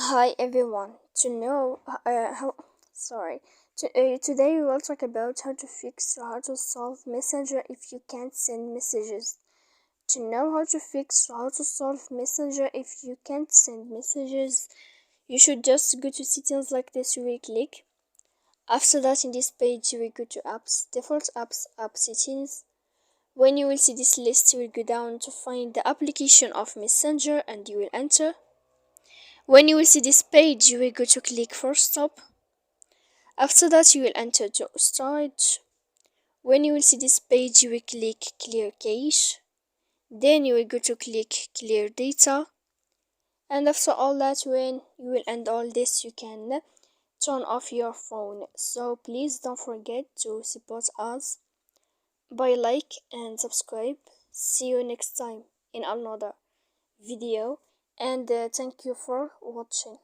Hi everyone. Today we will talk about how to fix or how to solve Messenger if you can't send messages. To know how to fix or how to solve Messenger if you can't send messages, you should just go to settings like this. You will click. After that, in this page, you will go to apps, default apps, app settings. When you will see this list, you will go down to find the application of Messenger and you will enter. When you will see this page, you will go to click for stop. After that, you will enter to storage. When you will see this page, you will click clear cache. Then you will go to click clear data. And after all that, when you will end all this, you can turn off your phone. So please don't forget to support us by like and subscribe. See you next time in another video, and thank you for watching.